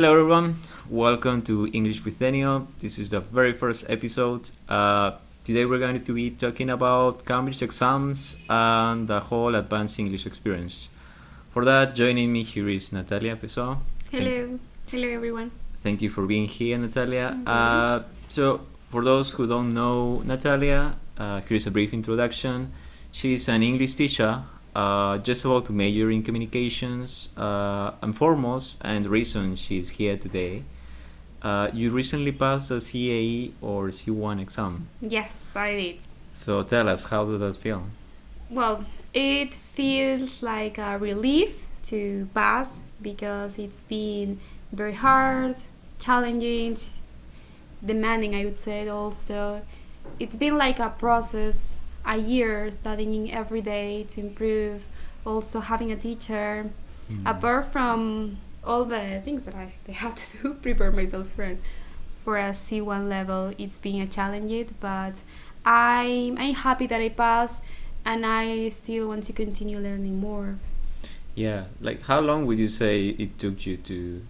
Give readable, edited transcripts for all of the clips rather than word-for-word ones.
Hello everyone, welcome to English with Daniel. This is the very first episode. Today we're going to be talking about Cambridge exams and the whole advanced English experience. For that, joining me here is Natalia Pessoa. Hello everyone. Thank you for being here, Natalia. So for those who don't know Natalia, here's a brief introduction. She's an English teacher just about to major in communications, and foremost, and the reason she's here today, you recently passed a CAE or C1 exam. Yes, I did. So tell us, how did that feel? Well, it feels like a relief to pass because it's been very hard, challenging, demanding, I would say. Also, it's been like a process, a year studying every day to improve, also having a teacher, apart from all the things that I had to do, prepare myself for a C1 level. It's been a challenge, but I'm happy that I passed, and I still want to continue learning more. Yeah, like how long would you say it took you to,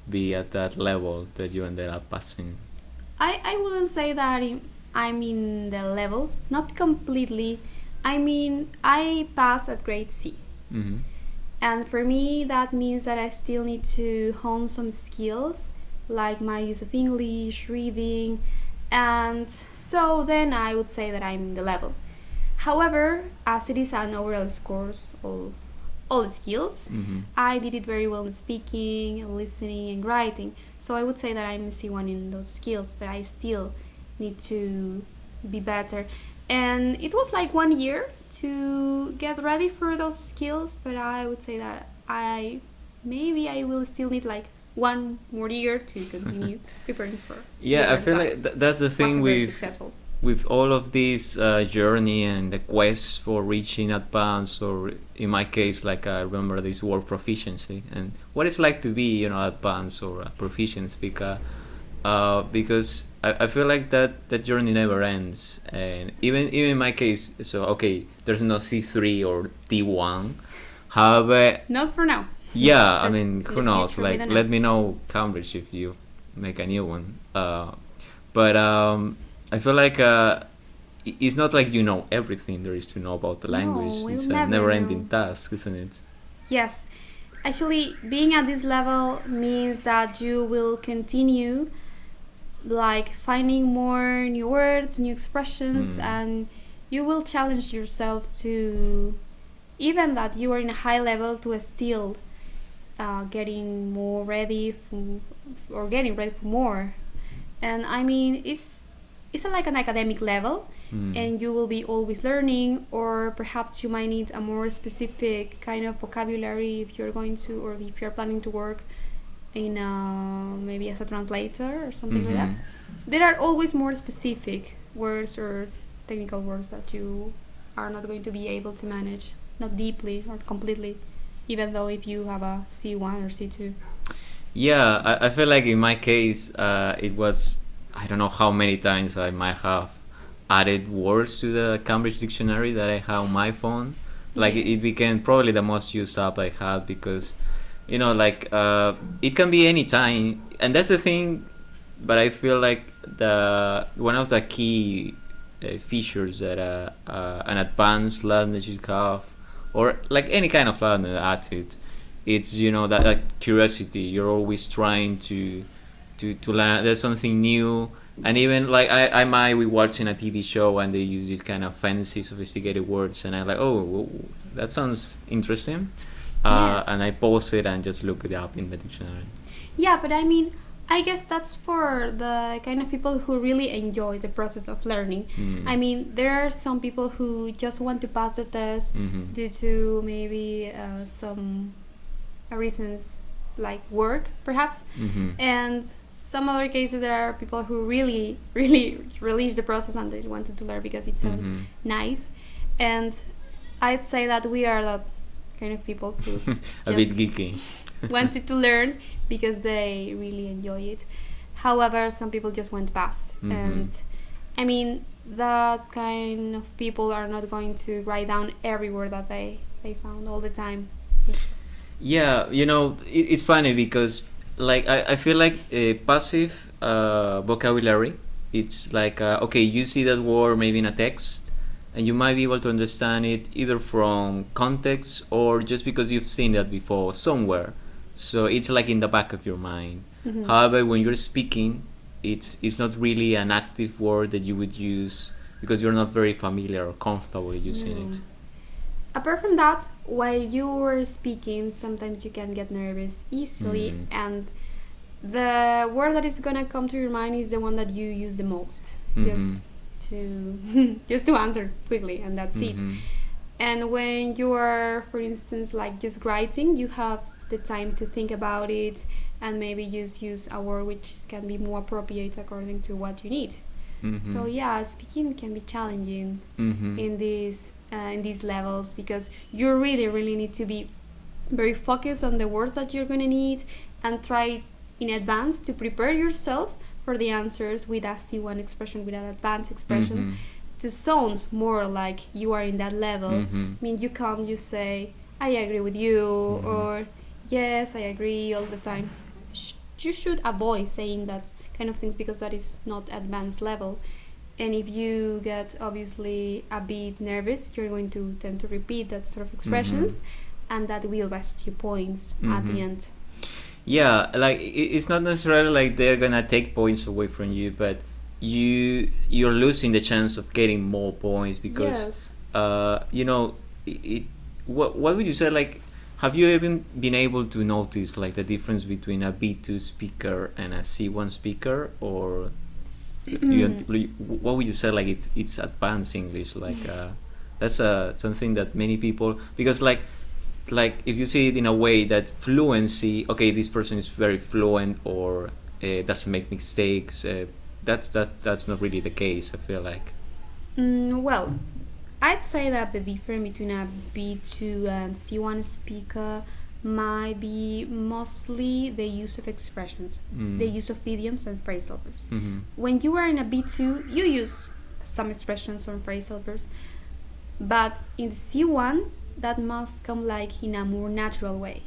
be at that level that you ended up passing? I wouldn't say that I'm in the level, not completely. I mean, I passed at grade C. Mm-hmm. And for me, that means that I still need to hone some skills, like my use of English, reading, and so then I would say that I'm in the level. However, as it is an overall course, all the skills, I did it very well in speaking, listening, and writing. So I would say that I'm C1 in those skills, but I still need to be better. And it was like 1 year to get ready for those skills, but I would say that I will still need like 1 more year to continue preparing for. Yeah, I feel like that's the thing with all of this journey and the quest for reaching advanced, or in my case, like I remember this word proficiency, and what it's like to be, advanced or proficient speaker, because I feel like that journey never ends, and even in my case, so okay, there's no C3 or D1, however, not for now. Yeah, I mean, who knows? Like, let me know, Cambridge, if you make a new one. But I feel like it's not like you know everything there is to know about the language. No, it's we'll a never-ending task, isn't it? Yes. Actually, being at this level means that you will continue like finding more new words, new expressions, and you will challenge yourself to, even that you are in a high level, to still getting more ready or getting ready for more. And I mean, it's like an academic level, and you will be always learning, or perhaps you might need a more specific kind of vocabulary if you're going to, or if you're planning to work in maybe as a translator or something like that. There are always more specific words or technical words that you are not going to be able to manage, not deeply or completely, even though if you have a C1 or C2. Yeah, I feel like in my case, it was, I don't know how many times I might have added words to the Cambridge dictionary that I have on my phone. Like, it became probably the most used app I had, because it can be any time, and that's the thing. But I feel like one of the key features that an advanced learner should have, or like any kind of learner attitude, it's that curiosity. You're always trying to learn. There's something new, and even like I might be watching a TV show and they use these kind of fancy, sophisticated words, and I'm like, oh, that sounds interesting. Yes. And I pause it and just look it up in the dictionary. Yeah, but I mean, I guess that's for the kind of people who really enjoy the process of learning. I mean, there are some people who just want to pass the test due to maybe some reasons like work, perhaps. And some other cases, there are people who really, really relish the process and they wanted to learn because it sounds nice. And I'd say that we are that kind of people who a bit geeky. wanted to learn because they really enjoy it. However, some people just want to pass. And I mean, that kind of people are not going to write down every word that they found all the time. Yeah, it's funny because like I feel like passive vocabulary. It's like okay, you see that word maybe in a text, and you might be able to understand it either from context or just because you've seen that before somewhere. So it's like in the back of your mind. Mhm. However, when you're speaking, it's not really an active word that you would use because you're not very familiar or comfortable using No. it. Apart from that, while you're speaking, sometimes you can get nervous easily, and the word that is gonna come to your mind is the one that you use the most, just to just to answer quickly, and that's it. And when you are, for instance, like just writing, you have the time to think about it and maybe just use a word which can be more appropriate according to what you need. So yeah, speaking can be challenging in these levels because you really need to be very focused on the words that you're gonna need and try in advance to prepare yourself for the answers with a C1 expression, with an advanced expression, to sound more like you are in that level. I mean, you can't just say, I agree with you, or yes, I agree all the time. You should avoid saying that kind of things because that is not advanced level. And if you get obviously a bit nervous, you're going to tend to repeat that sort of expressions, and that will rest you points at the end. Yeah, like it's not necessarily like they're gonna take points away from you, but you're losing the chance of getting more points because you know what would you say, like have you even been able to notice like the difference between a B2 speaker and a C1 speaker, or what would you say, like if it's advanced English, like that's something that many people, because like if you see it in a way that fluency, okay, this person is very fluent or doesn't make mistakes, that's not really the case, I feel like. Well, I'd say that the difference between a B2 and C1 speaker might be mostly the use of expressions, the use of idioms and phrasal verbs. When you are in a B2, you use some expressions or phrasal verbs, but in C1, that must come like in a more natural way.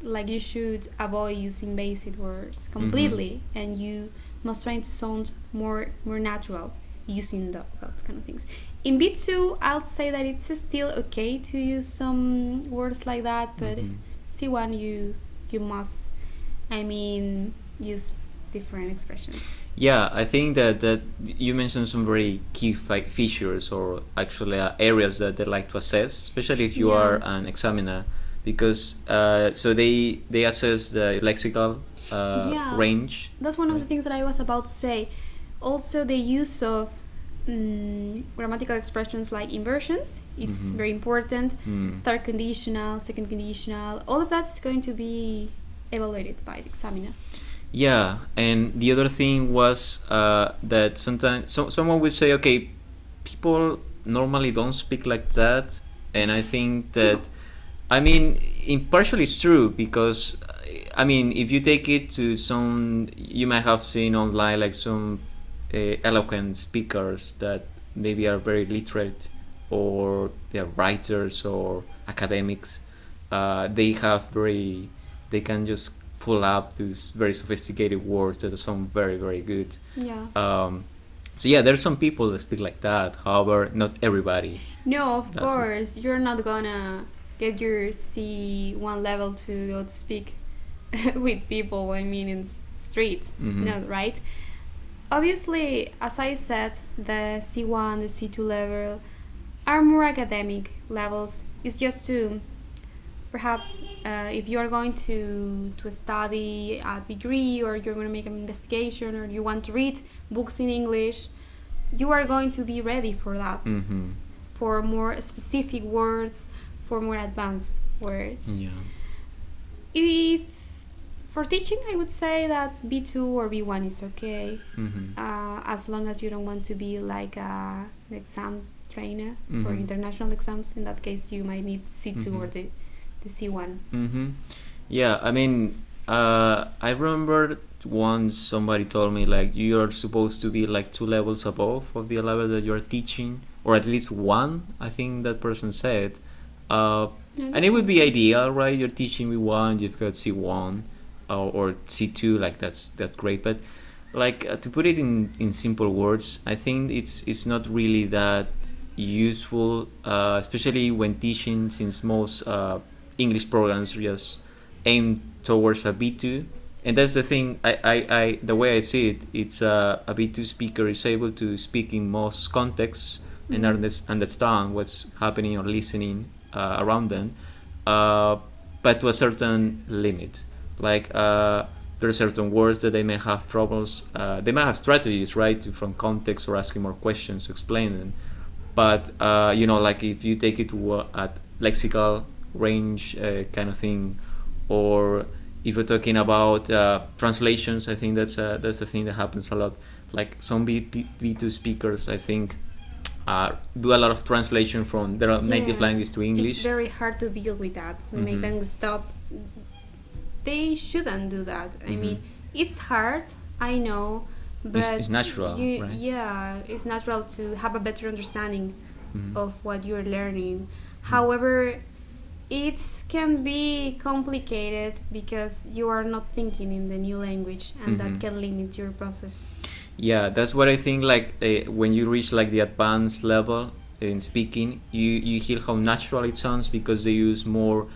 Like you should avoid using basic words completely, and you must try to sound more natural using that kind of things. In B2, I'll say that it's still okay to use some words like that, but C1 you must, I mean, use different expressions. Yeah, I think that you mentioned some very key features, or actually areas that they like to assess, especially if you are an examiner, because so they assess the lexical range. That's one of the things that I was about to say. Also, the use of grammatical expressions like inversions, it's very important. Third conditional, second conditional, all of that's going to be evaluated by the examiner. Yeah, and the other thing was that sometimes someone would say, okay, people normally don't speak like that, and I think that, I mean, partially it's true, because I mean, if you take it to some, you might have seen online like some eloquent speakers that maybe are very literate, or they're writers or academics. They can just pull up these very sophisticated words that sound very, very good. So yeah, there's some people that speak like that. However, not everybody. No, of course, you're not gonna get your C1 level to go to speak with people, I mean, in streets. No, right? Obviously, as I said, the C1, the C2 level are more academic levels. It's just to, perhaps, if you're going to study a degree, or you're going to make an investigation, or you want to read books in English, you are going to be ready for that, for more specific words, for more advanced words. For teaching, I would say that B2 or B1 is okay, as long as you don't want to be like an exam trainer for international exams. In that case, you might need C2 or the C1. Yeah, I mean, I remember once somebody told me like you're supposed to be like 2 levels above of the level that you're teaching, or at least 1, I think that person said. And it would be ideal, right? You're teaching B1, you've got C1. or C2, like that's great. But like to put it in simple words, I think it's not really that useful, especially when teaching, since most English programs just aim towards a B2. And that's the thing. I the way I see it, it's a B2 speaker is able to speak in most contexts and understand what's happening or listening around them, but to a certain limit. Like there are certain words that they may have problems. They might have strategies, right, from context or asking more questions to explain them. But like if you take it to a lexical range kind of thing, or if we're talking about translations, I think that's the thing that happens a lot. Like some B2 speakers, I think, do a lot of translation from their native language to English. It's very hard to deal with that. So make them stop. They shouldn't do that. I mean, it's hard, I know, but it's natural, right? Yeah, it's natural to have a better understanding of what you're learning. However, it can be complicated because you are not thinking in the new language, and that can limit your process. Yeah, that's what I think. Like when you reach like the advanced level in speaking, you hear how natural it sounds because they use more.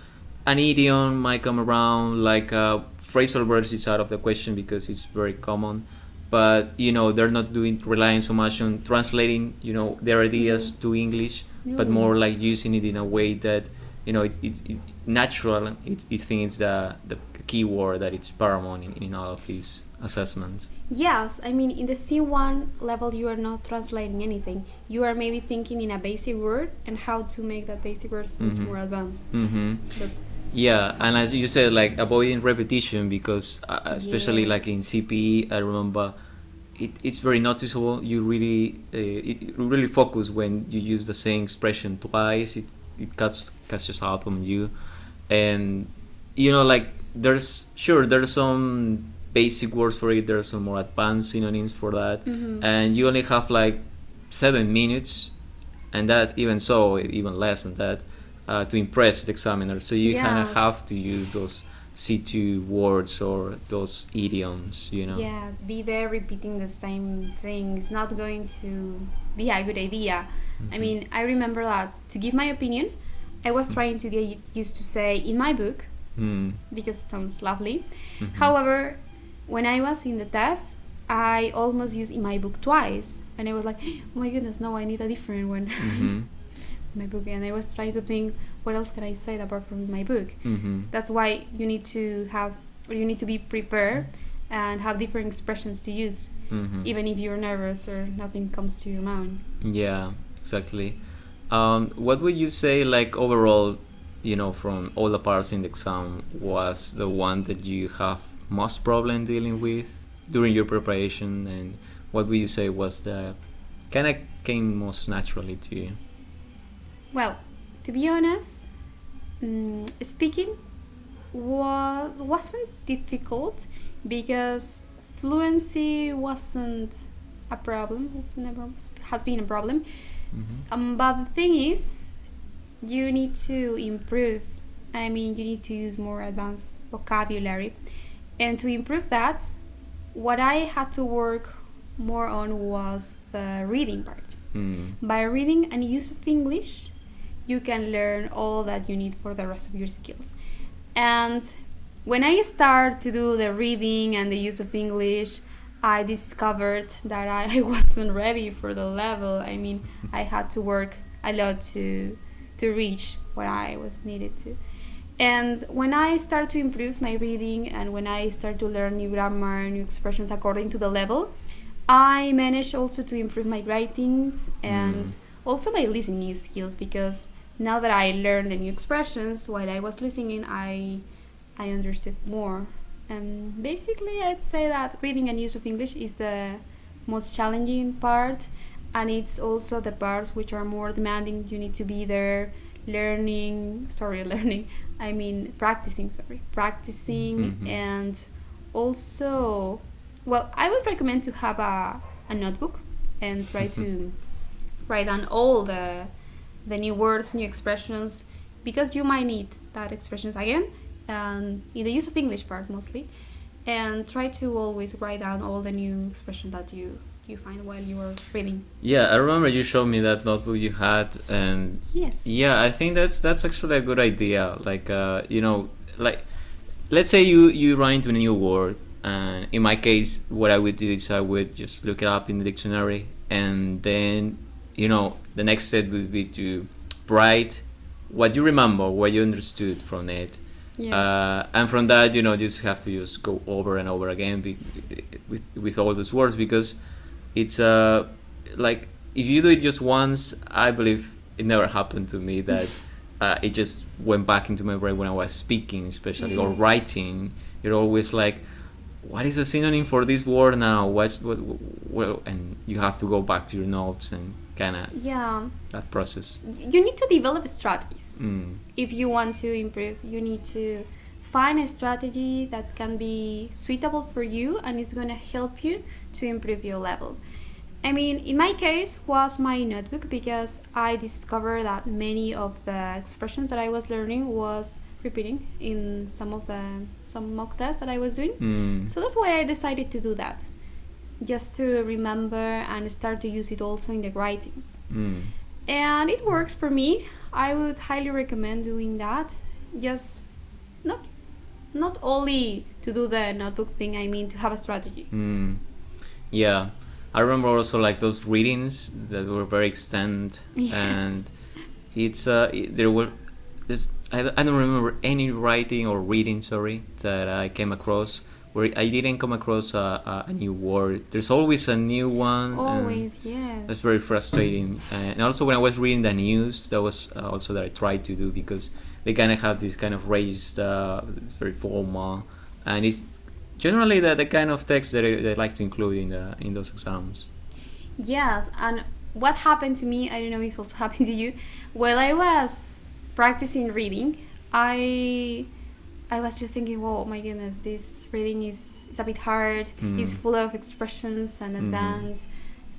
An idiom might come around, like phrasal verbs is out of the question because it's very common. But they're not relying so much on translating their ideas to English, but more like using it in a way that it natural. I think it's the key word that it's paramount in all of these assessments. Yes, I mean, in the C1 level, you are not translating anything. You are maybe thinking in a basic word and how to make that basic word sounds more advanced. Yeah, and as you said, like avoiding repetition, because especially like in CPE, I remember it's very noticeable. You really focus when you use the same expression twice. It catches up on you, and like there's some basic words for it. There are some more advanced synonyms for that, and you only have like 7 minutes, and that even less than that. To impress the examiner, so you kind of have to use those C2 words or those idioms, Yes, be there repeating the same thing. It's not going to be a good idea. I mean, I remember that to give my opinion, I was trying to get used to say in my book, because it sounds lovely. However, when I was in the test, I almost used in my book twice, and I was like, oh my goodness, no, I need a different one. My book, and I was trying to think what else can I say apart from my book. That's why you need to be prepared and have different expressions to use, even if you're nervous or nothing comes to your mind. Yeah, exactly. What would you say, like overall, from all the parts in the exam, was the one that you have most problem dealing with during your preparation, and what would you say was the kind of came most naturally to you? Well, to be honest, speaking wasn't difficult because fluency wasn't a problem. It never has been a problem. But the thing is, you need to improve. I mean, you need to use more advanced vocabulary. And to improve that, what I had to work more on was the reading part. By reading and use of English, you can learn all that you need for the rest of your skills. And when I started to do the reading and the use of English, I discovered that I wasn't ready for the level. I mean, I had to work a lot to reach what I was needed to. And when I start to improve my reading and when I start to learn new grammar, new expressions according to the level, I managed also to improve my writings and also my listening skills, because now that I learned the new expressions while I was listening, I understood more. And basically, I'd say that reading and use of English is the most challenging part, and it's also the parts which are more demanding. You need to be there practicing, and also, well, I would recommend to have a notebook and try to write down all the new words, new expressions, because you might need that expressions again and in the use of English part mostly, and try to always write down all the new expression that you find while you are reading. Yeah, I remember you showed me that notebook you had, and Yes. yeah, I think that's actually a good idea. Like, like, let's say you run into a new word, and in my case, what I would do is I would just look it up in the dictionary, and then the next step would be to write what you remember, what you understood from it. Yes. And from that, just have to just go over and over again with all those words, because it's like, if you do it just once, I believe it never happened to me that it just went back into my brain when I was speaking, especially, or writing. You're always like, what is the synonym for this word now? What, and you have to go back to your notes and kind of that process. You need to develop strategies. Mm. If you want to improve, you need to find a strategy that can be suitable for you and is going to help you to improve your level. I mean, in my case was my notebook, because I discovered that many of the expressions that I was learning was repeating in some mock tests that I was doing. Mm. So that's why I decided to do that, just to remember and start to use it also in the writings. Mm. And it works for me. I would highly recommend doing that. Just not only to do the notebook thing, I mean to have a strategy. Mm. Yeah, I remember also like those readings that were very extended. Yes. And it's there were this, I don't remember any writing or reading, sorry, that I came across where I didn't come across a new word. There's always a new one. Always, yes. That's very frustrating. And also when I was reading the news, that was also that I tried to do, because they kind of have this kind of raised, it's very formal, and it's generally the kind of text that they like to include in those exams. Yes, and what happened to me, I don't know if it also happened to you, while I was practicing reading, I was just thinking, oh my goodness, this reading is a bit hard. It's full of expressions and advanced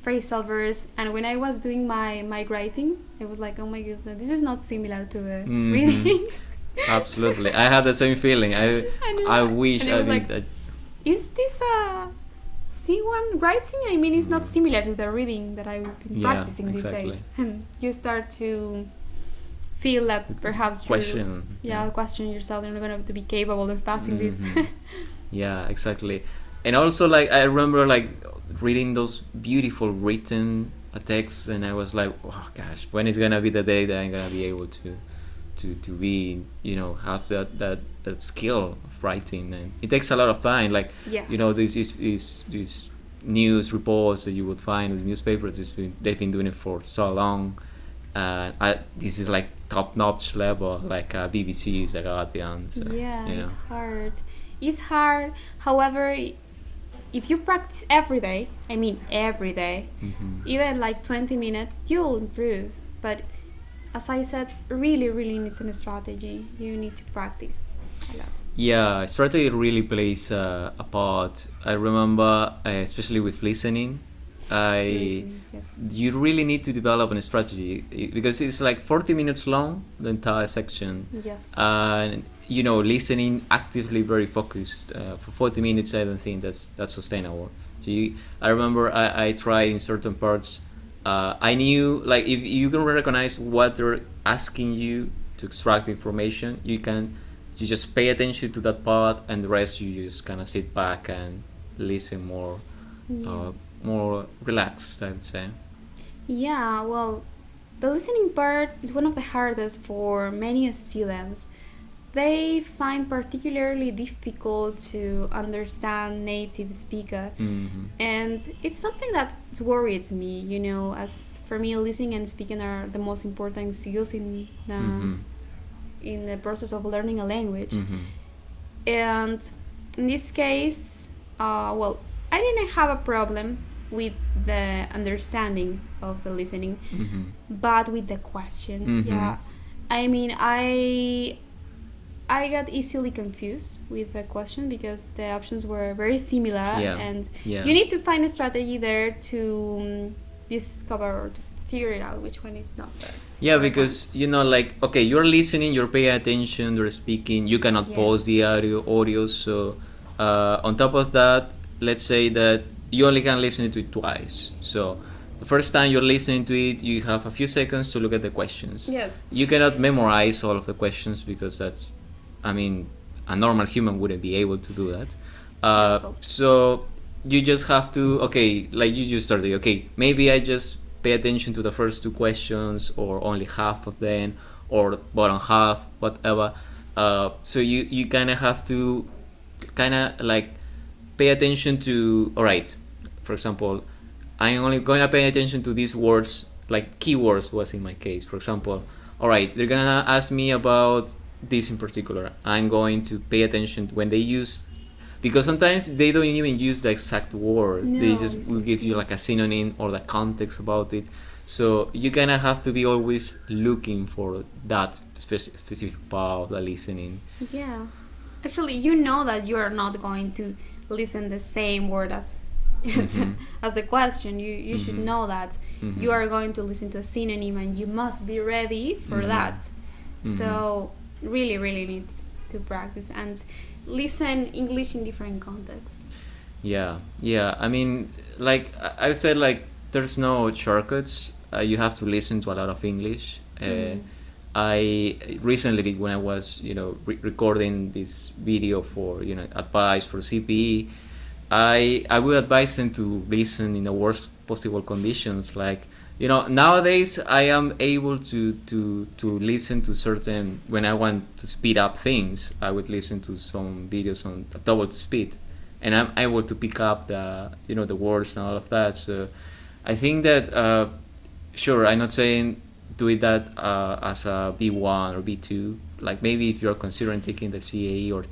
phrasal verbs. And when I was doing my writing, it was like, oh my goodness, this is not similar to the reading. Absolutely, I had the same feeling. I wish I did like, that. Is this a C1 writing? I mean, it's not similar to the reading that I've been practicing these days. And you start to feel that perhaps question yourself, you're not going to be capable of passing this. Yeah, exactly. And also, like, I remember like reading those beautiful written texts, and I was like, oh gosh, when is gonna be the day that I'm gonna be able to be, have that skill of writing? And it takes a lot of time, like, these news reports that you would find with newspapers, they've been doing it for so long. This is like top-notch level, like BBC, The Guardian. So, it's hard. It's hard. However, if you practice every day, even like 20 minutes, you'll improve. But as I said, really, really needs a strategy. You need to practice a lot. Yeah, strategy really plays a part. I remember, especially with listening, you really need to develop a strategy, because it's like 40 minutes long, the entire section. Yes. And listening actively, very focused for 40 minutes, I don't think that's sustainable. So I remember I tried in certain parts. I knew, like, if you can recognize what they're asking you to extract information, you just pay attention to that part, and the rest you just kind of sit back and listen more relaxed, I would say. Yeah, well, the listening part is one of the hardest for many students. They find particularly difficult to understand native speaker, and it's something that worries me. As for me, listening and speaking are the most important skills in the process of learning a language. And in this case, I didn't have a problem with the understanding of the listening, but with the question. Yeah, I mean, I got easily confused with the question because the options were very similar, and you need to find a strategy there to discover or to figure it out which one is not there. Yeah, for example. because like, okay, you're listening, you're paying attention, you're speaking. You cannot pause Yes. the audio. So, on top of that, let's say that you only can listen to it twice. So, the first time you're listening to it, you have a few seconds to look at the questions. Yes. You cannot memorize all of the questions because I mean, a normal human wouldn't be able to do that. Yeah, totally. So you just have to, okay, like you just started, okay, maybe I just pay attention to the first two questions or only half of them or bottom half, whatever. So you kind of have to kind of like pay attention to, all right, for example, I'm only going to pay attention to these words, like keywords was in my case. For example, all right, they're going to ask me about this in particular. I'm going to pay attention when they use, because sometimes they don't even use the exact word. They No, just will give exactly. you like a synonym or the context about it. So you kind of have to be always looking for that specific part of the listening. Yeah. Actually, you know that you are not going to listen the same word as Mhm. as the question. You should Mhm. know that Mhm. you are going to listen to a synonym and you must be ready for Mhm. that. Mhm. So really need to practice and listen English in different contexts. Yeah, yeah. I mean, like I said, like there's no shortcuts. You have to listen to a lot of English. Mhm. I recently did when I was, recording this video for, advice for CPE. I would advise them to listen in the worst possible conditions. Like, nowadays I am able to listen to certain, when I want to speed up things, I would listen to some videos on double speed, and I'm able to pick up the words and all of that. So I think that, sure, I'm not saying do it that as a B1 or B2. Like maybe if you're considering taking the CAE or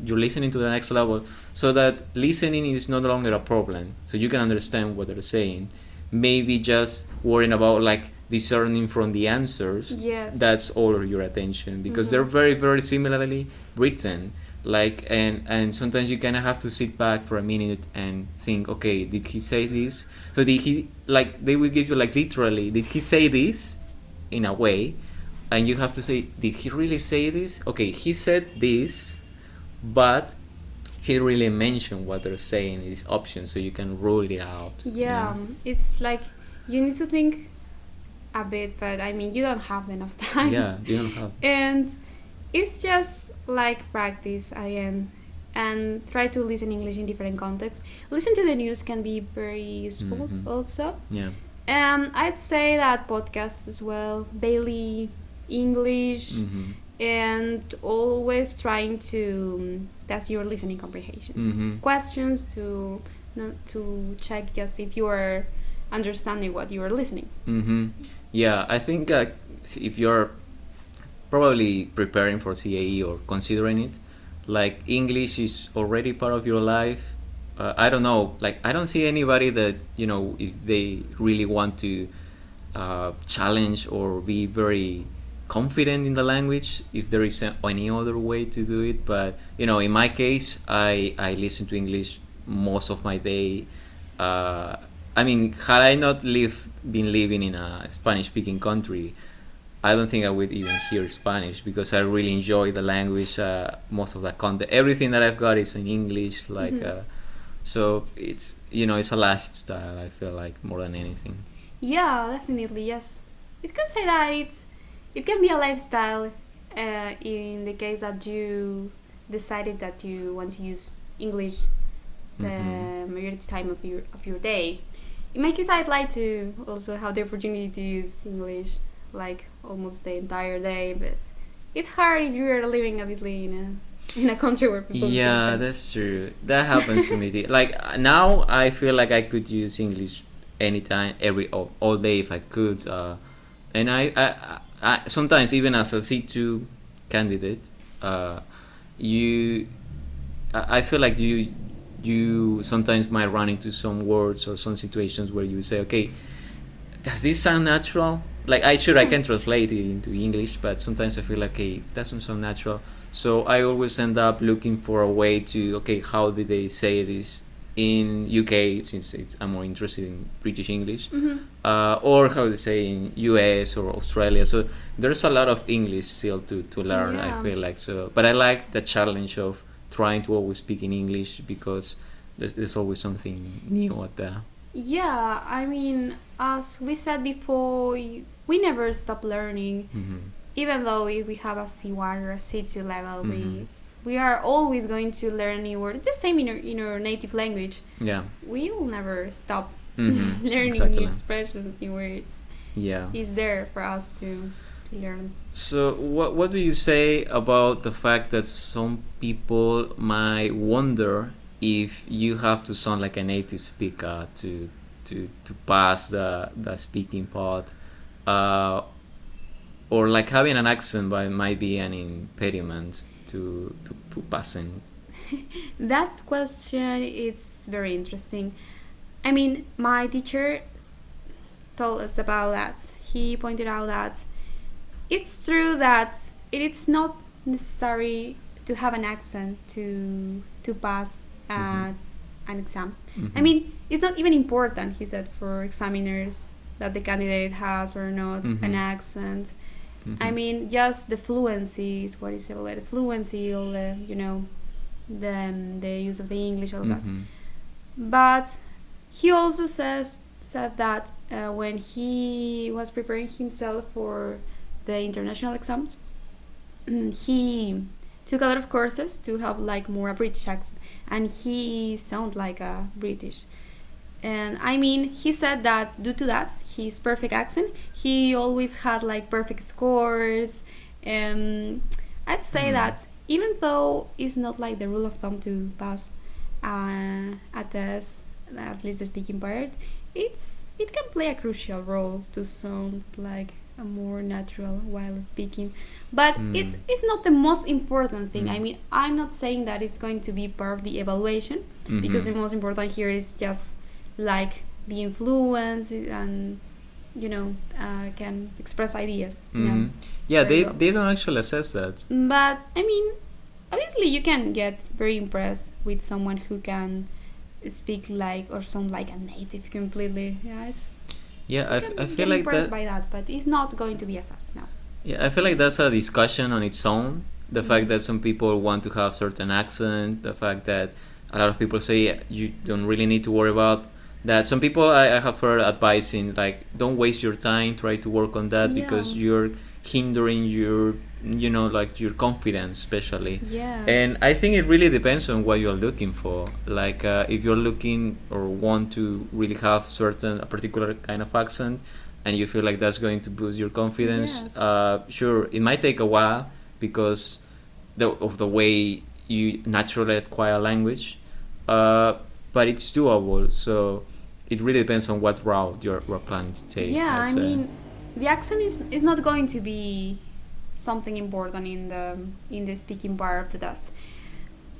you're listening to the next level, so that listening is no longer a problem, so you can understand what they're saying. Maybe just worrying about like discerning from the answers. Yes. That's all of your attention, because they're Mhm. very very similarly written. Like, and sometimes you kind of have to sit back for a minute and think, okay, did he say this? So did he, like, they will give you like literally, did he say this in a way, and you have to say, did he really say this? Okay, he said this, but he really mentioned what they're saying in these options, so you can rule it out. Yeah, it's like you need to think a bit, but I mean, you don't have enough time. Yeah, you don't have. And it's just like practice again and try to listen English in different contexts. Listen to the news can be very useful Mhm. also. Yeah. I'd say that podcasts as well, daily English, Mm-hmm. and always trying to test your listening comprehensions. Mhm. Questions to check just if you are understanding what you are listening. Mm-hmm. Yeah, I think if you're probably preparing for CAE or considering it, like English is already part of your life. I don't know, like I don't see anybody that, if they really want to challenge or be very confident in the language, if there is any other way to do it. But in my case, I listen to English most of my day. uh, I mean, had I not been living in a Spanish speaking country, I don't think I would even hear Spanish, because I really enjoy the language. Most of the content, everything that I've got is in English. Like, Mhm. so it's a lifestyle. I feel like more than anything. Yeah, definitely, yes. It can say that it can be a lifestyle in the case that you decided that you want to use English the Mhm. majority time of your day. In my case, I'd like to also have the opportunity to use English like almost the entire day, but it's hard if you're living obviously in a country where people speak Yeah, Spanish. that's true. That happens to me. Like now, I feel like I could use English anytime, all day if I could. And I sometimes even as a C2 candidate, you I feel like you sometimes might run into some words or some situations where you say, okay, does this sound natural? Like I can translate it into English, but sometimes I feel like, okay, it doesn't sound natural. So I always end up looking for a way to, okay, how did they say this in UK, since I'm more interested in British English, Mm-hmm. or how they say in US or Australia. So there's a lot of English still to learn. I Yeah. feel like so, but I like the challenge of trying to always speak in English because there's always something new out there. Yeah, I mean, as we said before, we never stop learning. Mm-hmm. Even though if we have a C1 or a C2 level, Mm-hmm. we are always going to learn new words. It's the same in our native language. Yeah. We will never stop Mm-hmm. learning Exactly. new expressions, new words. Yeah. It's there for us to learn. So what do you say about the fact that some people might wonder if you have to sound like a native speaker to pass the speaking part, uh, or like having an accent might be an impediment to passing? That question is very interesting. I mean, my teacher told us about that. He pointed out that it's true that it's not necessary to have an accent to pass Mhm. an exam. Mhm. I mean, it's not even important, he said, for examiners that the candidate has or not Mhm. an accent. Mhm. I mean, just the fluency is what is about the fluency, all the the use of the English, all that. Mhm. But he also said that when he was preparing himself for the international exams, he took a lot of courses to have like more a British accent, and he sound like a British. And I mean, he said that due to that, his perfect accent, he always had like perfect scores. I'd say that even though it's not like the rule of thumb to pass a test, at least the speaking part, it can play a crucial role to sound like a more natural while speaking. But it's not the most important thing. I mean, I'm not saying that it's going to be part of the evaluation, because the most important here is just like being fluent and can express ideas. Yeah, very they well. don't actually assess that. But I mean, obviously you can get very impressed with someone who can speak like or sound like a native completely. Yeah, You can I get feel like impressed that. by that, but it's not going to be assessed now. Yeah, I feel like that's a discussion on its own. The fact that some people want to have certain accent, the fact that a lot of people say you don't really need to worry about that. Some people I have heard advising like don't waste your time, try to work on that because Yeah. you're hindering your like your confidence especially. Yes. And I think it really depends on what you're looking for. Like if you're looking or want to really have a particular kind of accent, and you feel like that's going to boost your confidence, Yes. sure, it might take a while because of the way you naturally acquire a language, but it's doable. So it really depends on what route you're planning to take. Yeah, I'd I say. mean, the accent is not going to be something important in the speaking part of the test.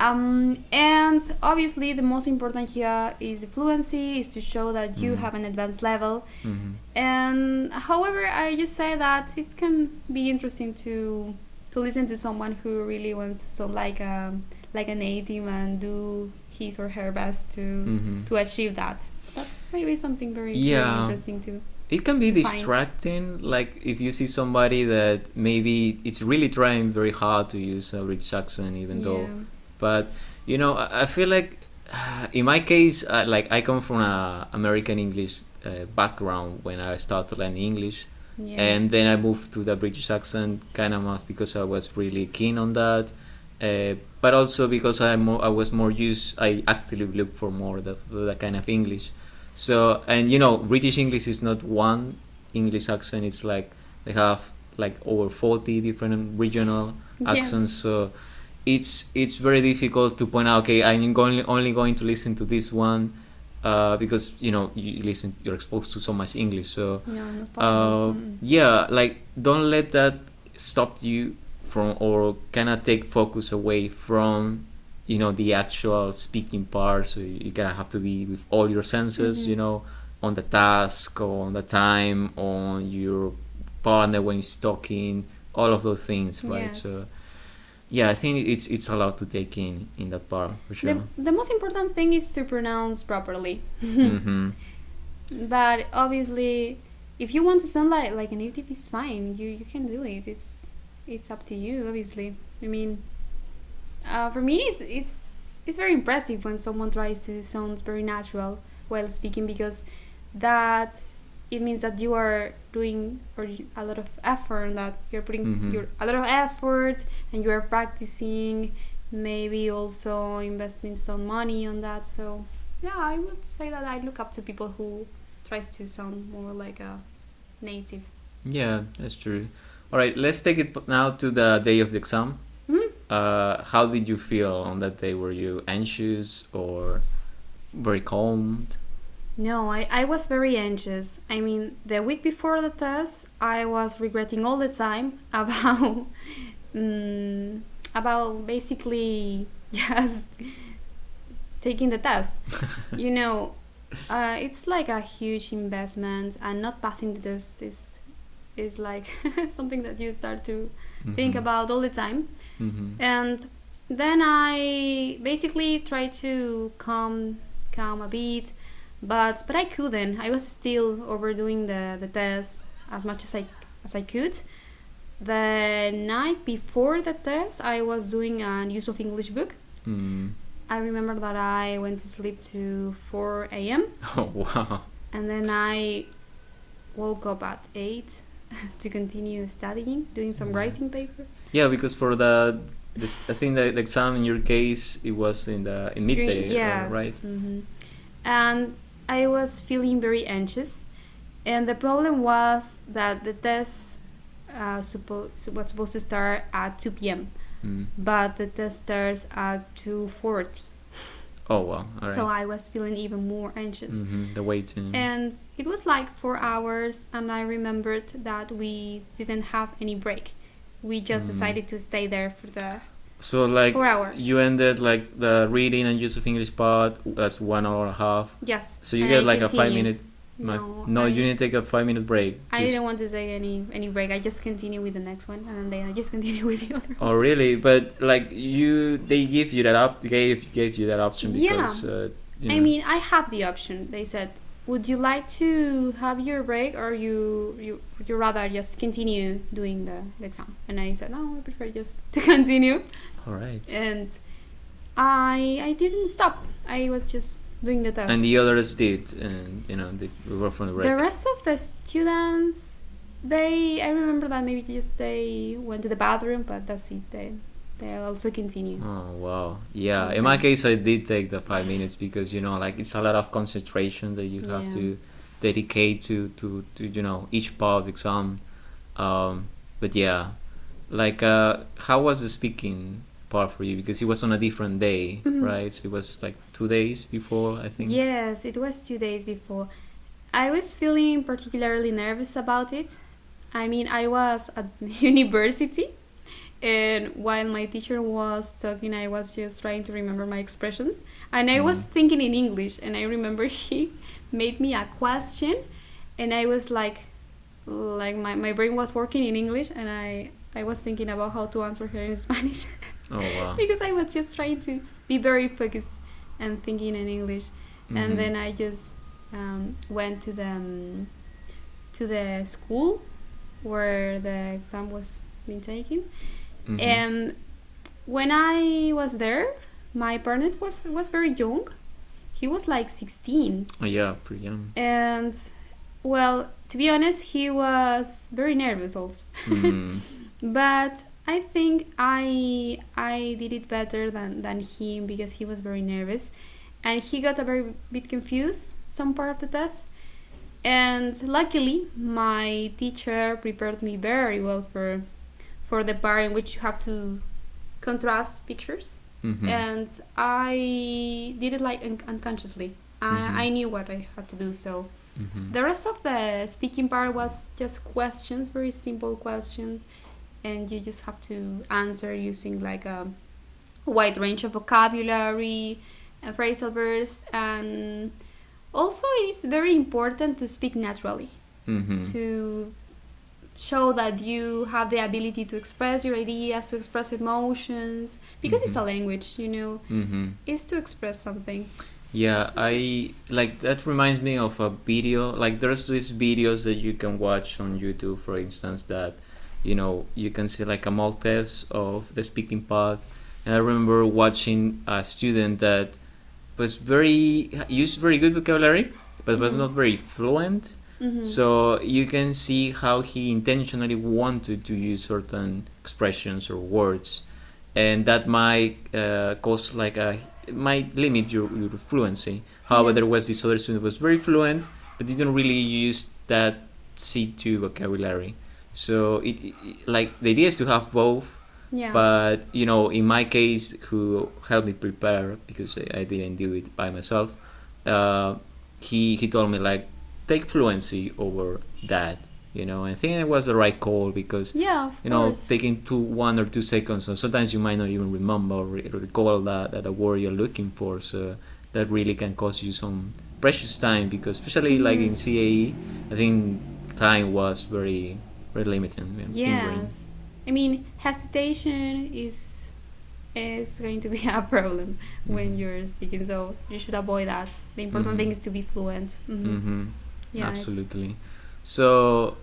And obviously, the most important here is the fluency, is to show that you have an advanced level. Mhm. And however, I just say that it can be interesting to listen to someone who really wants to sound like a native and do his or her best to achieve that. That may be something very, very Yeah. interesting too. It can be to find. distracting, like if you see somebody that maybe it's really trying very hard to use a British accent, even though. Yeah. But I feel like in my case, like I come from a American English background when I started learning English, Yeah. and then I moved to the British accent kind of because I was really keen on that, but also because I was more used. I actively look for more the kind of English. So and British English is not one English accent. It's like they have like over 40 different regional accents. Yes. So it's very difficult to point out. Okay, I'm only going to listen to this one. Because you're exposed to so much English, so No, not possible. yeah, like don't let that stop you from or cannot take focus away from the actual speaking part. So you gotta have to be with all your senses, on the task, on the time, on your partner when he's talking, all of those things, right? Yes. So yeah, I think it's allowed to take in that part for sure. The most important thing is to pronounce properly. Mm-hmm. But obviously, if you want to sound like a native, it's fine. You can do it. It's up to you. Obviously, I mean, for me, it's very impressive when someone tries to sound very natural while speaking, because that it means that you are doing a lot of effort, that you're putting a lot of effort, and you are practicing, maybe also investing some money on that. So yeah, I would say that I look up to people who tries to sound more like a native. Yeah, that's true. All right, let's take it now to the day of the exam. How did you feel on that day? Were you anxious or very calm? No, I was very anxious. I mean, the week before the test, I was regretting all the time about basically just taking the test. You know, it's like a huge investment, and not passing the test is like something that you start to think about all the time. And then I basically tried to calm a bit, but I couldn't. I was still overdoing the test as much as I could. The night before the test, I was doing an use of English book. I remember that I went to sleep to 4 a.m. Oh wow! And then I woke up at 8 to continue studying, doing some writing papers. Yeah, because for I think the exam in your case, it was in midday, yes. Right? And I was feeling very anxious, and the problem was that the test was supposed to start at 2 p.m. But the test starts at 2:40. Oh wow! All right. So I was feeling even more anxious. The waiting. And it was like 4 hours, and I remembered that we didn't have any break. We just decided to stay there for the 4 hours. You ended like the reading and use of English part. That's 1 hour and a half. Yes. So you get like a 5 minute. No, you need to take a 5 minute break. I didn't want to take any break. I just continue with the next one, and then I just continue with the other one. Oh really? But like they give you that gave you that option because I mean, I had the option. They said, would you like to have your break, or you rather just continue doing the exam? And I said, no, I prefer just to continue. All right. And I didn't stop. I was just doing the test. And the others did, and they were from the break. The rest of the students, I remember that maybe just they went to the bathroom, but that's it. They also continue. Oh wow! Yeah, in my case, I did take the 5 minutes because like it's a lot of concentration that you have to dedicate to each part of the exam. But yeah, like how was the speaking part for you? Because it was on a different day, right? So it was like 2 days before, I think. Yes, it was 2 days before. I was feeling particularly nervous about it. I mean, I was at university, and while my teacher was talking, I was just trying to remember my expressions, and I was thinking in English. And I remember he made me a question, and I was like my brain was working in English, and I was thinking about how to answer her in Spanish. Oh wow! Because I was just trying to be very focused and thinking in English. And then I just went to the school where the exam was being taken. And when I was there, my partner was very young. He was like 16. Oh yeah, pretty young. And well, to be honest, he was very nervous also. But I think I did it better than him, because he was very nervous, and he got a very bit confused some part of the test. And luckily, my teacher prepared me very well for the part in which you have to contrast pictures. And I did it like unconsciously. I knew what I had to do, so the rest of the speaking part was just questions, very simple questions, and you just have to answer using like a wide range of vocabulary and phrasal verbs. And also it is very important to speak naturally, to show that you have the ability to express your ideas, to express emotions, because it's a language, it's to express something. Yeah, I like that reminds me of a video. Like there's these videos that you can watch on YouTube, for instance, that you can see like a mock test of the speaking part. And I remember watching a student that was used very good vocabulary, but was not very fluent. So you can see how he intentionally wanted to use certain expressions or words, and that might cause it might limit your fluency. However, there was this other student who was very fluent, but didn't really use that C2 vocabulary. So it like the idea is to have both. Yeah. But in my case, who helped me prepare, because I didn't do it by myself, he told me like take fluency over that. I think it was the right call, because of course. taking 1 or 2 seconds, and sometimes you might not even remember or recall that the word you're looking for. So that really can cost you some precious time, because especially like in CAE, I think time was very very limited. Yes. I mean, hesitation is going to be a problem when you're speaking, so you should avoid that. The important thing is to be fluent. Yeah, absolutely. So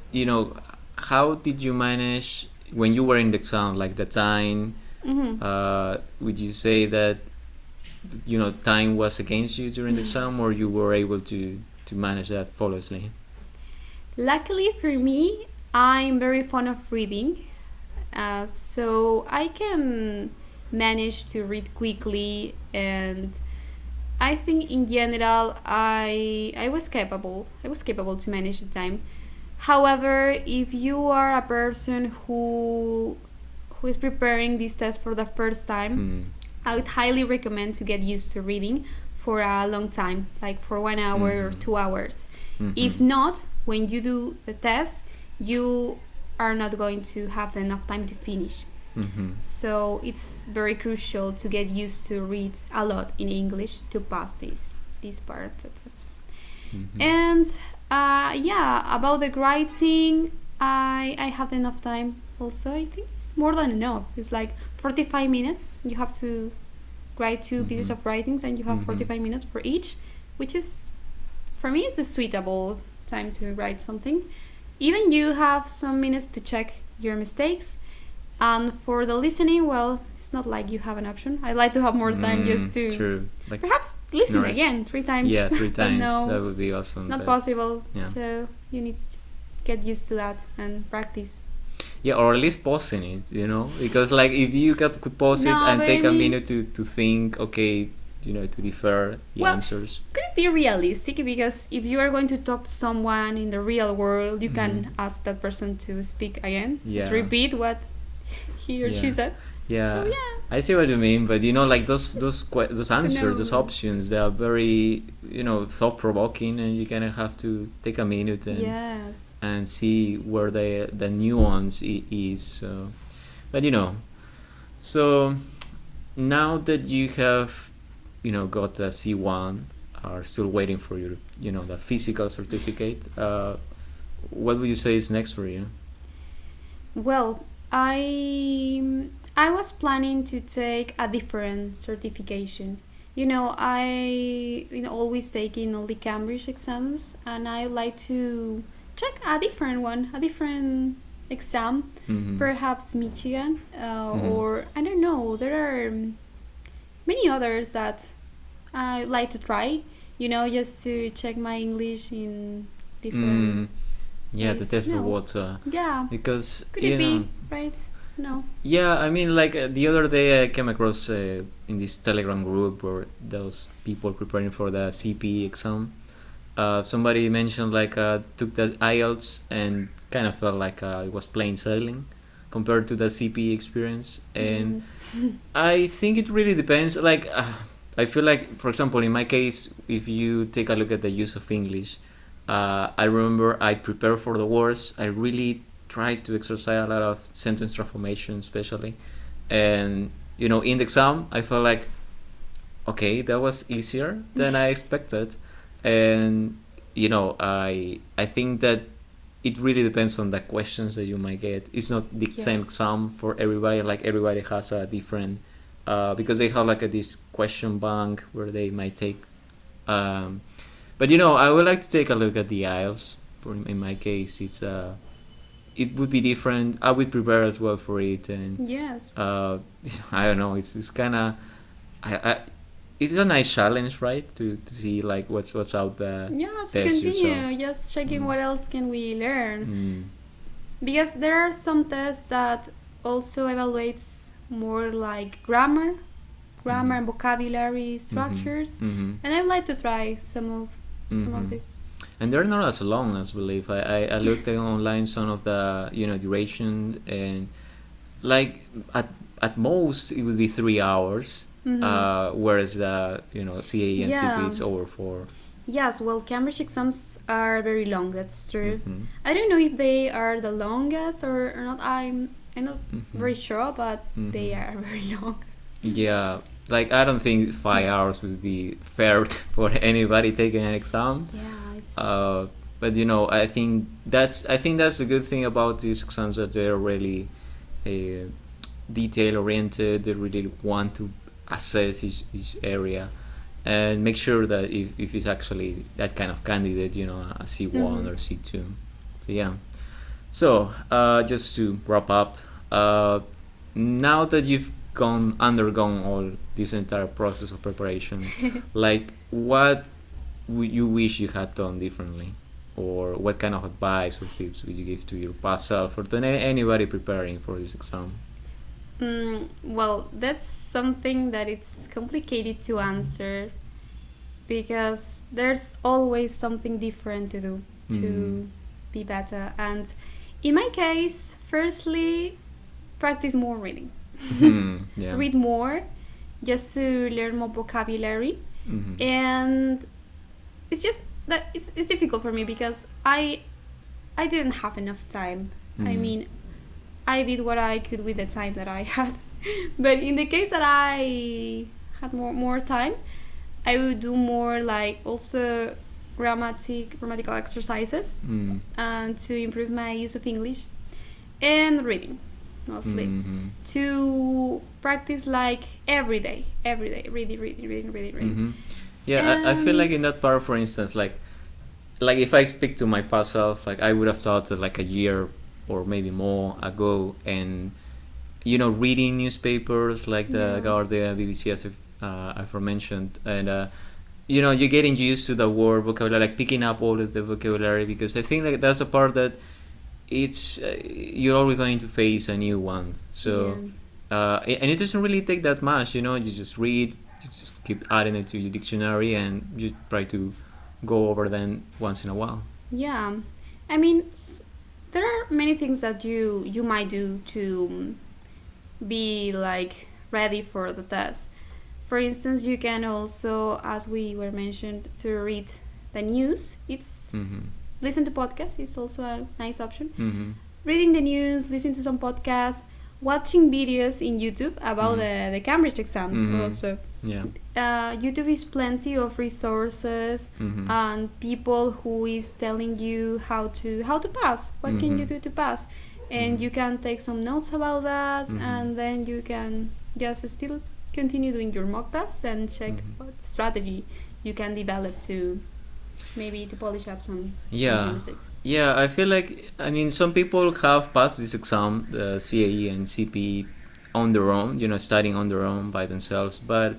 how did you manage when you were in the exam, like the time? Would you say that time was against you during the exam, or you were able to manage that flawlessly? Luckily for me, I'm very fond of reading. So I can manage to read quickly, and I think in general I was capable to manage the time. However, if you are a person who is preparing this test for the first time, I would highly recommend to get used to reading for a long time, like for 1 hour or 2 hours. If not, when you do the test, you are not going to have enough time to finish. So it's very crucial to get used to read a lot in English to pass this part of the test. And about the writing, I have enough time also. I think it's more than enough. It's like 45 minutes. You have to write 2 pieces of writings, and you have 45 minutes for each, which is, for me, it's the suitable time to write something. Even you have some minutes to check your mistakes. And for the listening, well, it's not like you have an option. I like to have more time just to true. Like, perhaps listen again 3 times. Yeah, 3 times. No, that would be awesome. Not possible. Yeah. So you need to just get used to that and practice. Yeah, or at least pausing it, because like if you could pause it and take a minute to think, okay, to defer the answers. Could it be realistic? Because if you are going to talk to someone in the real world, you can ask that person to speak again, to repeat what he or she said. Yeah. So, I see what you mean, but like those answers, those options, they are very thought provoking, and you kind of have to take a minute and see where the nuance is. So, but so now that you have got the C1, are still waiting for your the physical certificate. What would you say is next for you? Well, I was planning to take a different certification. I always taking all the Cambridge exams, and I like to check a different one, a different exam, perhaps Michigan, or I don't know. There are many others that I like to try. Just to check my English in different. To test the water. Yeah. Because could it be right? No. Yeah, I mean, like the other day I came across in this Telegram group where those people preparing for the CPE exam. Somebody mentioned took the IELTS and kind of felt like it was plain sailing compared to the CPE experience. And I think it really depends. I feel like, for example, in my case, if you take a look at the use of English, I remember I prepared for the words. I really tried to exercise a lot of sentence transformation, especially. And, in the exam, I felt like, okay, that was easier than I expected. And, I think that it really depends on the questions that you might get. It's not the same exam for everybody. Like everybody has a different because they have like this question bank where they might take. But I would like to take a look at the IELTS. In my case, it would be different. I would prepare as well for it, and yes, I don't know. It's kind of it's a nice challenge, right? To see like what's out there. Yeah, to continue just checking what else can we learn, because there are some tests that also evaluates more like grammar and vocabulary structures, and I'd like to try some of this. And they're not as long as believe. I looked online some of the duration, and like at most it would be 3 hours, whereas the CAE and CPE it's over 4. Yes, well, Cambridge exams are very long. That's true. I don't know if they are the longest or not. I'm not very sure, but they are very long. Yeah. Like I don't think 5 hours would be fair for anybody taking an exam. Yeah, it's. But I think that's a good thing about these exams, that they're really detail oriented. They really want to assess each area and make sure that if it's actually that kind of candidate, a C1 or C2. So, yeah. So just to wrap up, now that you've undergone all this entire process of preparation, like what would you wish you had done differently, or what kind of advice or tips would you give to your past self or to anybody preparing for this exam? Well, that's something that it's complicated to answer, because there's always something different to do to be better. And in my case, firstly, practice more reading. Yeah. Read more, just to learn more vocabulary. And it's just that it's difficult for me because I didn't have enough time. I mean, I did what I could with the time that I had. But in the case that I had more time, I would do more like also grammatical exercises and to improve my use of English, and reading mostly, to practice like every day, reading. Yeah, I feel like in that part, for instance, like if I speak to my past self, like I would have thought that like a year or maybe more ago, and reading newspapers like the Guardian, BBC, as aforementioned, and you're getting used to the word vocabulary, like picking up all of the vocabulary, because I think like that's the part that it's you're always going to face a new one. So and it doesn't really take that much, you just read, you just keep adding it to your dictionary, and you try to go over them once in a while. Yeah, I mean, there are many things that you might do to be like ready for the test. For instance, you can also, as we were mentioned, to read the news. It's listen to podcasts is also a nice option. Reading the news, listening to some podcasts, watching videos in YouTube about the Cambridge exams also. Yeah. YouTube is plenty of resources and people who is telling you how to pass. What can you do to pass? And you can take some notes about that, and then you can just still continue doing your mock tests and check what strategy you can develop to maybe to polish up some mistakes. Yeah, I feel like, I mean, some people have passed this exam, the CAE and CPE, on their own, studying on their own by themselves, but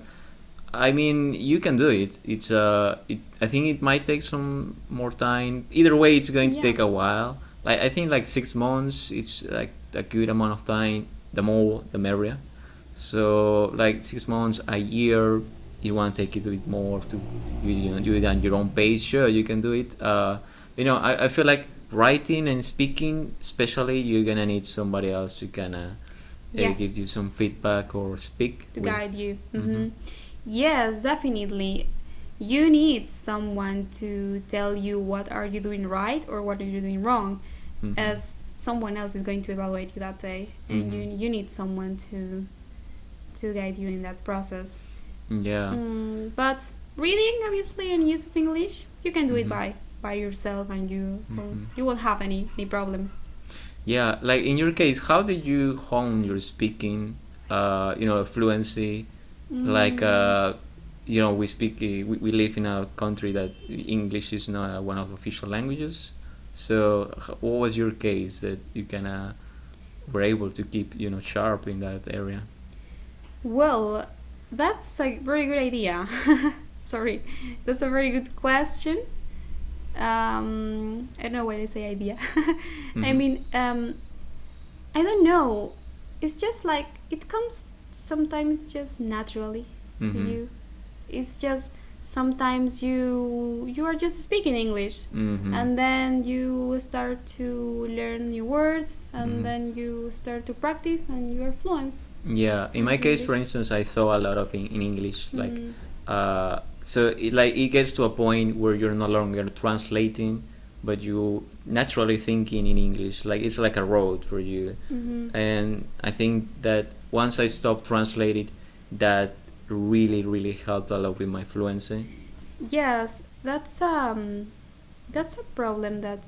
I mean, you can do it. It's I think it might take some more time. Either way, it's going to take a while. Like I think like 6 months, it's like a good amount of time. The more, the merrier. So like 6 months, a year, you want to take it a bit more to do it at your own pace. Sure, you can do it. I feel like writing and speaking, especially, you're gonna need somebody else to kind of give you some feedback or speak to guide you. Yes, definitely. You need someone to tell you what are you doing right or what are you doing wrong, as someone else is going to evaluate you that day, and you need someone to guide you in that process. Yeah. But reading, obviously, and use of English, you can do it by by yourself, and Mm-hmm. you won't have any problem. Yeah, like in your case, how did you hone your speaking, fluency? Like, we speak, we live in a country that English is not one of the official languages. So, what was your case that you kind of were able to keep, sharp in that area? Well, that's a very good idea. Sorry, that's a very good question. I don't know why I say idea. I Mhm. mean, I don't know. It's just like it comes sometimes just naturally to Mhm. you. It's just sometimes you are just speaking English, Mhm. and then you start to learn new words, and Mhm. then you start to practice, and you are fluent. Yeah, in my Fluent in case, for English. instance, I thought a lot of in English, like, Mm. so it gets to a point where you're no longer translating, but you naturally thinking in English, like it's like a road for you. Mm-hmm. And I think that once I stopped translating, that really really helped a lot with my fluency. Yes, that's a problem that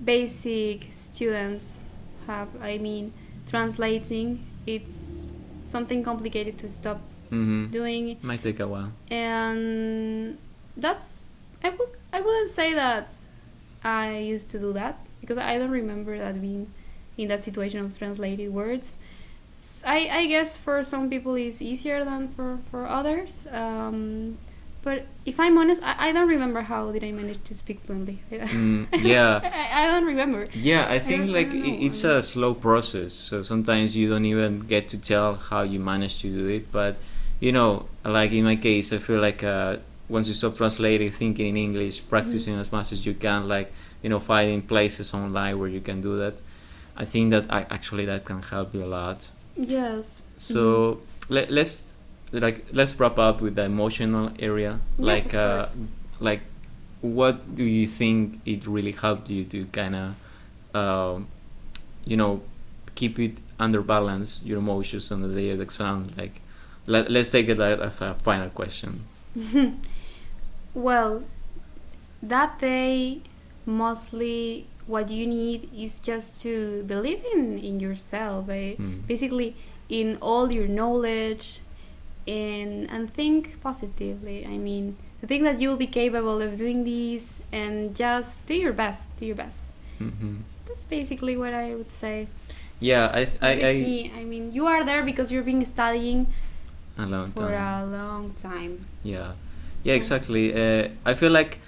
basic students have. I mean, translating, it's something complicated to stop Mm-hmm. doing, Might take a while. and that's I wouldn't say that I used to do that, because I don't remember that being in that situation of translated words. I guess for some people it's easier than for others. But if I'm honest, I don't remember how did I manage to speak fluently. Yeah. I don't remember. Yeah, I think I like don't know. it's a slow process. So sometimes you don't even get to tell how you manage to do it. But like in my case, I feel like once you stop translating, thinking in English, practicing as much as you can, like finding places online where you can do that. I think that that can help you a lot. Yes. So let's wrap up with the emotional area. Yes, of course. Like what do you think it really helped you to kind of um, keep it under balance your emotions on the day of the exam? Like let's take it as a final question. Well, that day, mostly what you need is just to believe in yourself, basically in all your knowledge, and think positively. I mean, to think that you'll be capable of doing this, and just do your best. Do your best. Mm-hmm. That's basically what I would say. Yeah, That's the key. I mean, you are there because you've been studying a long for time. a long time. Yeah, So- exactly. I feel like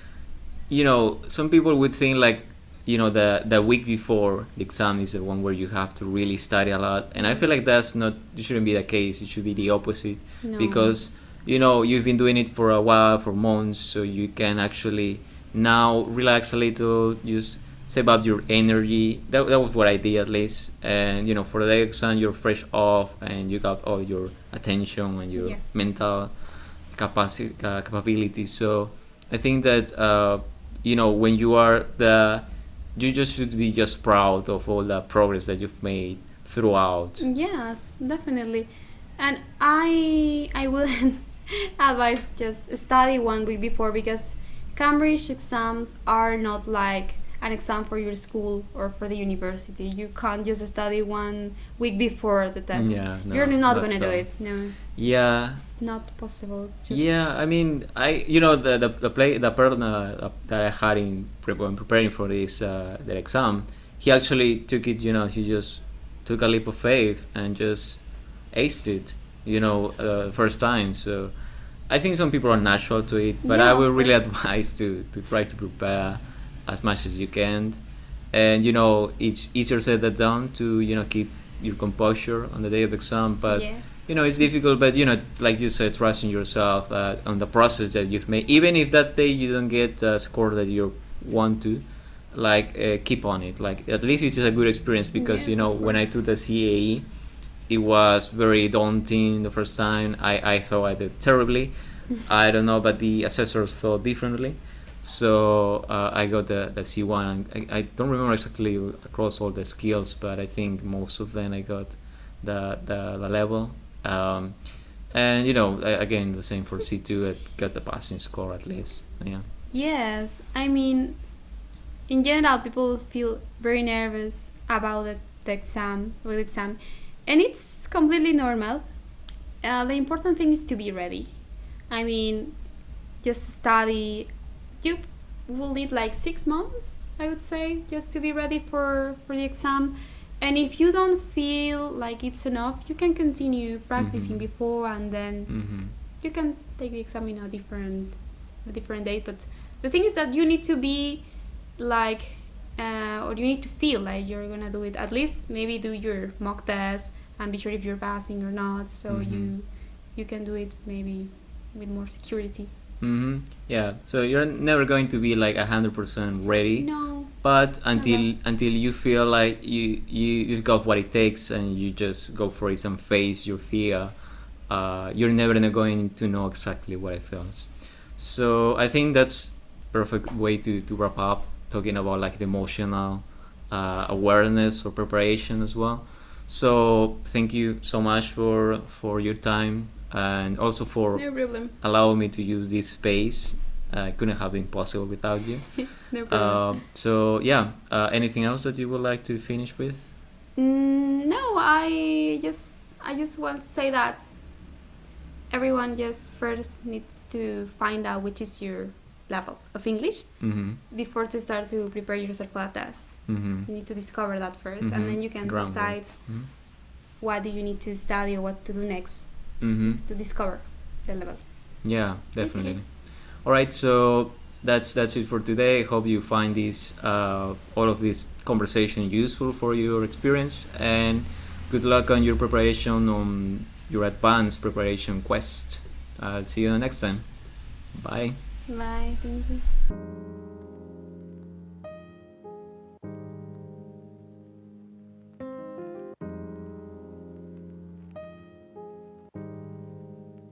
some people would think like the week before the exam is the one where you have to really study a lot, and I feel like that's not, it shouldn't be the case. It should be the opposite. No. Because you've been doing it for a while, for months, so you can actually now relax a little, just save up your energy. That was what I did, at least. And for the exam you're fresh off, and you got all your attention and your Yes. mental capability. So I think that when you are you just should be just proud of all the progress that you've made throughout. Yes, definitely. And I wouldn't advise just study 1 week before, because Cambridge exams are not like an exam for your school or for the university. You can't just study 1 week before the test. Yeah, no, You're not that's gonna do so. it. No, Yeah. it's not possible. Just Yeah, I mean, the person that I had when preparing for this the exam, he actually took it. He just took a leap of faith and just aced it. First time. So I think some people are natural to it, but Yeah, I of would really course. advise to try to prepare as much as you can. And it's easier said than done to keep your composure on the day of exam, but yes. it's difficult. But like you said, trust in yourself, on the process that you've made. Even if that day you don't get the score that you want to, like keep on it. Like at least it's a good experience, because Yes, of when I course. took the CAE, it was very daunting the first time. I thought I did terribly. I don't know, but the assessors thought differently. So I got the C1. I don't remember exactly across all the skills, but I think most of them I got the level. And again, the same for C2. I got the passing score at least. Yeah. Yes, I mean, in general, people feel very nervous about the exam or the exam, and it's completely normal. The important thing is to be ready. I mean, just study. You will need like 6 months, I would say, just to be ready for the exam. And if you don't feel like it's enough, you can continue practicing before, and then you can take the exam in a different date. But the thing is that you need to be like, or you need to feel like you're gonna do it. At least maybe do your mock test and be sure if you're passing or not, so you can do it maybe with more security. Yeah, so you're never going to be like 100% ready, No, but until never. until you feel like you've got what it takes and you just go for it and face your fear, you're never going to know exactly what it feels. So I think that's perfect way to wrap up, talking about like the emotional awareness or preparation as well. So thank you so much for your time, and also for No problem. allowing me to use this space. Couldn't have been possible without you. No problem. So yeah, anything else that you would like to finish with? No, I just want to say that everyone just first needs to find out which is your level of English before to start to prepare yourself for a test. You need to discover that first, and then you can Groundwork. decide what do you need to study or what to do next. Is to discover the level. Yeah, definitely. Basically. All right, so that's it for today. I hope you find this all of this conversation useful for your experience, and good luck on your preparation, on your advanced preparation quest. See you next time. Bye. Bye. Thank you.